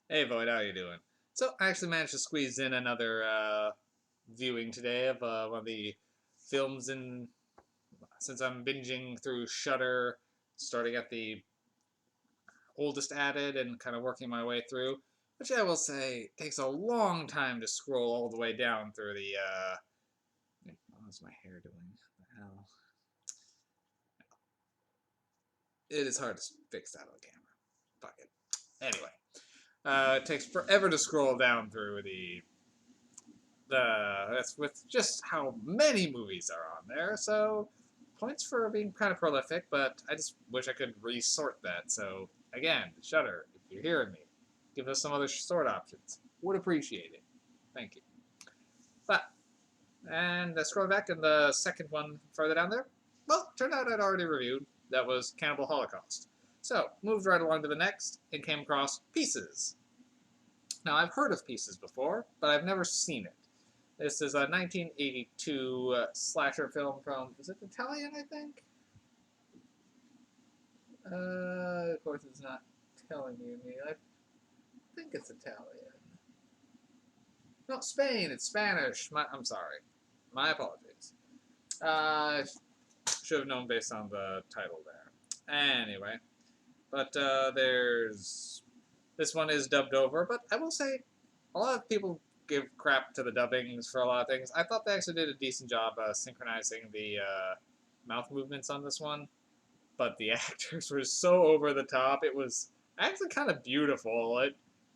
Hey Void, how you doing? So I actually managed to squeeze in another viewing today of one of the films in since I'm binging through Shudder, starting at the oldest added and kind of working my way through, which I will say takes a long time to scroll all the way down through the. What's my hair doing? What the hell? It is hard to fix that on camera. Fuck it. Anyway, it takes forever to scroll down through that's with just how many movies are on there. So points for being kind of prolific, but I just wish I could resort that. So again, Shutter, if you're hearing me, give us some other sort options. Would appreciate it. Thank you. But and scroll back in the second one further down there. Well, turned out I'd already reviewed. That was Cannibal Holocaust. So moved right along to the next and came across Pieces. Now I've heard of Pieces before, but I've never seen it. This is a 1982 slasher film from, is it Italian, I think? Of course it's not telling me. I think it's Italian. No, Spain. It's Spanish. I'm sorry. My apologies. Uh, should have known based on the title there. Anyway, but there's this one is dubbed over, but I will say a lot of people give crap to the dubbings for a lot of things. I thought they actually did a decent job synchronizing the mouth movements on this one, but the actors were so over the top. It was actually kind of beautiful.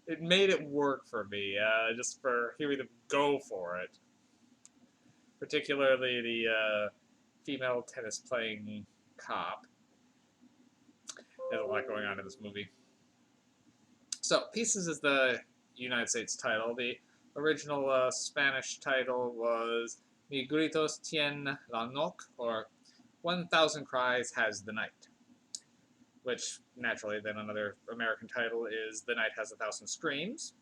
It made it work for me, just for hearing them go for it. Particularly the female tennis playing cop. There's a lot going on in this movie. So, Pieces is the United States title. The original Spanish title was Mi gritos tien la noc, or 1,000 Cries Has the Night, which naturally then another American title is The Night Has 1,000 Screams,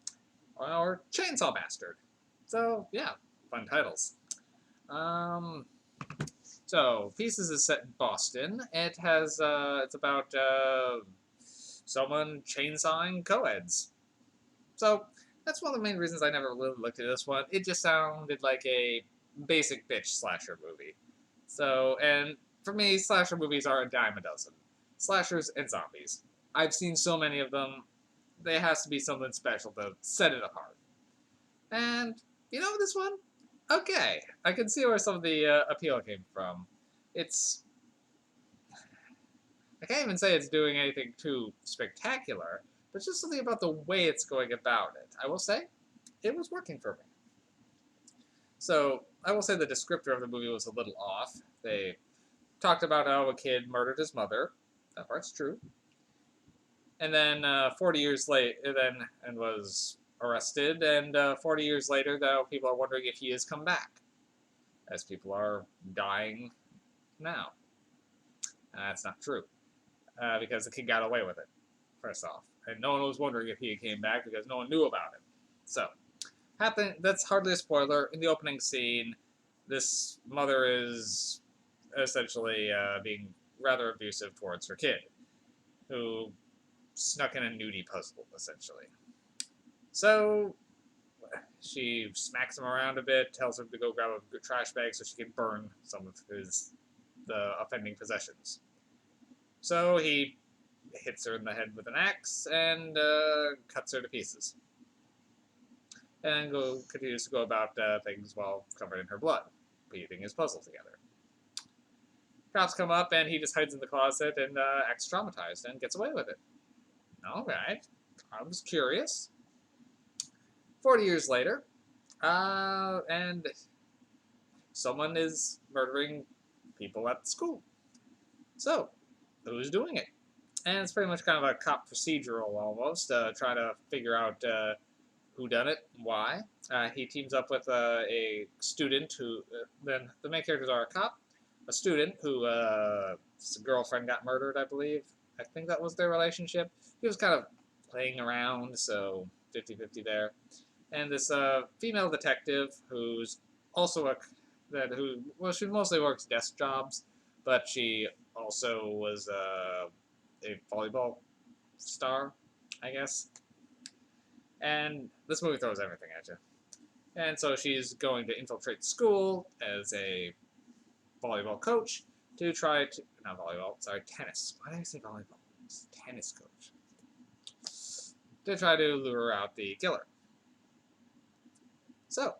or Chainsaw Bastard. So, yeah, fun titles. Um, so, Pieces is set in Boston. It's about someone chainsawing co-eds. So that's one of the main reasons I never really looked at this one. It just sounded like a basic bitch slasher movie. So, and for me, slasher movies are a dime a dozen. Slashers and zombies. I've seen so many of them. There has to be something special to set it apart. And you know this one? Okay, I can see where some of the appeal came from. It's I can't even say it's doing anything too spectacular, but just something about the way it's going about it. I will say, it was working for me. So I will say the descriptor of the movie was a little off. They talked about how a kid murdered his mother. That part's true. And then 40 years later, and was arrested. And 40 years later, though, people are wondering if he has come back, as people are dying now. That's not true, because the kid got away with it. First off, and no one was wondering if he came back because no one knew about him. So that's hardly a spoiler. In the opening scene, this mother is essentially being rather abusive towards her kid, who snuck in a nudie puzzle, essentially. So she smacks him around a bit, tells him to go grab a trash bag so she can burn some of the offending possessions. So he hits her in the head with an axe and cuts her to pieces. And continues to go about things while covered in her blood, piecing his puzzle together. Cops come up and he just hides in the closet and acts traumatized and gets away with it. All right, I was curious. 40 years later, and someone is murdering people at the school. So, who's doing it? And it's pretty much kind of a cop procedural almost, trying to figure out who done it, why. He teams up with a student who, then the main characters are a cop, a student who his girlfriend got murdered, I believe. I think that was their relationship. He was kind of playing around, so 50-50 there. And this female detective who's also she mostly works desk jobs, but she also was a volleyball star, I guess. And this movie throws everything at you. And so she's going to infiltrate school as a volleyball coach to try to, not volleyball, sorry, tennis. Why did I say volleyball? It's tennis coach. To try to lure out the killer. So,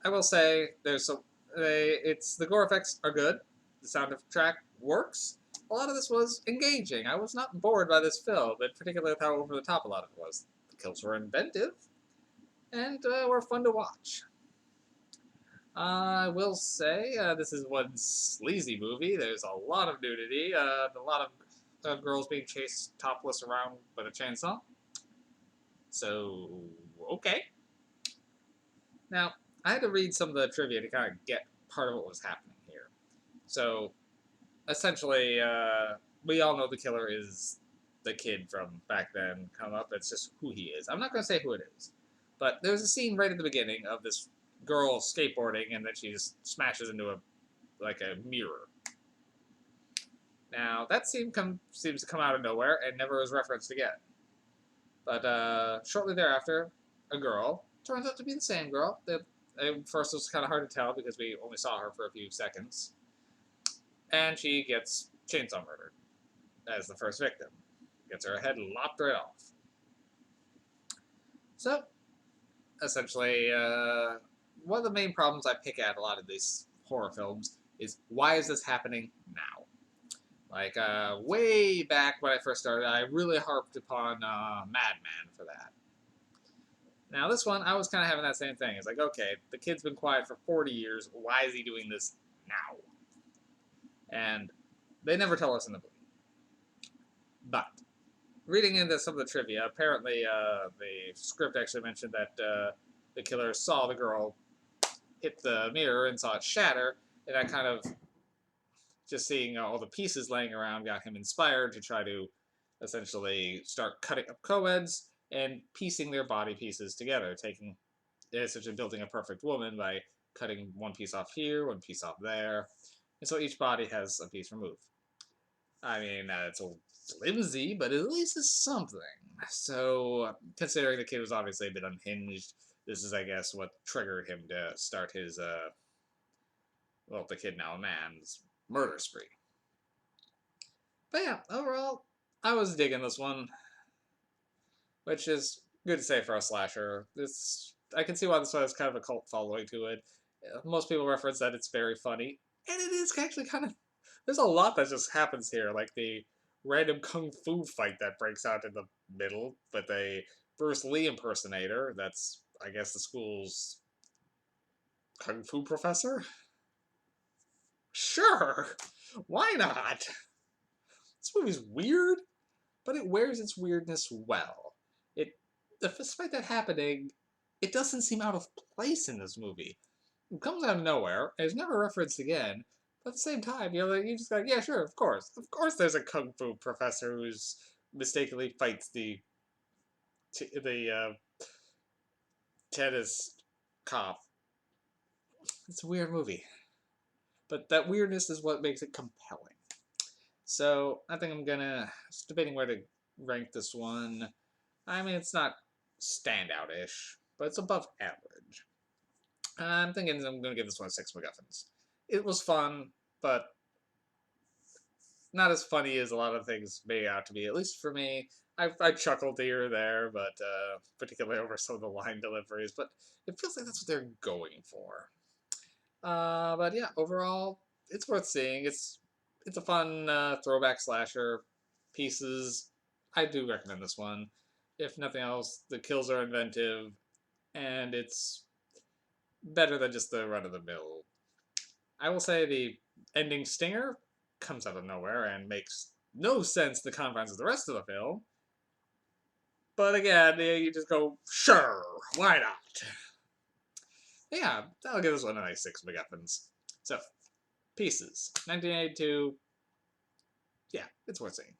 I will say there's some, the gore effects are good. The soundtrack works. A lot of this was engaging. I was not bored by this film, and particularly with how over the top a lot of it was. The kills were inventive, and were fun to watch. I will say this is one sleazy movie. There's a lot of nudity, a lot of girls being chased topless around with a chainsaw. So, okay. Now, I had to read some of the trivia to kind of get part of what was happening here. So, essentially, we all know the killer is the kid from back then come up. It's just who he is. I'm not going to say who it is. But there's a scene right at the beginning of this girl skateboarding, and then she just smashes into a mirror. Now, that scene seems to come out of nowhere and never was referenced again. But shortly thereafter, a girl, turns out to be the same girl. At first it was kind of hard to tell because we only saw her for a few seconds. And she gets chainsaw murdered as the first victim. Gets her head lopped right off. So, essentially, one of the main problems I pick at a lot of these horror films is, why is this happening now? Like, way back when I first started, I really harped upon Madman for that. Now, this one, I was kind of having that same thing. It's like, okay, the kid's been quiet for 40 years. Why is he doing this now? And they never tell us in the movie. But, reading into some of the trivia, apparently the script actually mentioned that the killer saw the girl hit the mirror and saw it shatter, and that kind of just seeing all the pieces laying around got him inspired to try to essentially start cutting up co-eds and piecing their body pieces together, essentially building a perfect woman by cutting one piece off here, one piece off there, and so each body has a piece removed. I mean, it's a flimsy, but at least it's something. So, considering the kid was obviously a bit unhinged, this is, I guess, what triggered him to start his, the kid now a man's murder spree. But yeah, overall, I was digging this one, which is good to say for a slasher. I can see why this one has kind of a cult following to it. Most people reference that it's very funny, and it is actually kind of. There's a lot that just happens here, like the random kung fu fight that breaks out in the middle with a Bruce Lee impersonator. That's, I guess, the school's kung fu professor. Sure, why not? This movie's weird, but it wears its weirdness well. Despite that happening, it doesn't seem out of place in this movie. It comes out of nowhere, and is never referenced again. But at the same time, you just go, yeah, sure, of course. Of course there's a kung fu professor who's mistakenly fights the tennis cop. It's a weird movie. But that weirdness is what makes it compelling. So, I think just debating where to rank this one. I mean, it's not standout-ish, but it's above average. I'm thinking I'm going to give this one 6 MacGuffins. It was fun, but not as funny as a lot of things made out to be, at least for me. I chuckled here or there, but particularly over some of the line deliveries, but it feels like that's what they're going for. But yeah, overall, it's worth seeing. It's a fun throwback slasher. Pieces. I do recommend this one. If nothing else, the kills are inventive, and it's better than just the run-of-the-mill. I will say the ending stinger comes out of nowhere and makes no sense in the confines of the rest of the film. But again, you just go, sure, why not? Yeah, I'll give this one a nice 6 MacGuffins. So, Pieces, 1982. Yeah, it's worth seeing.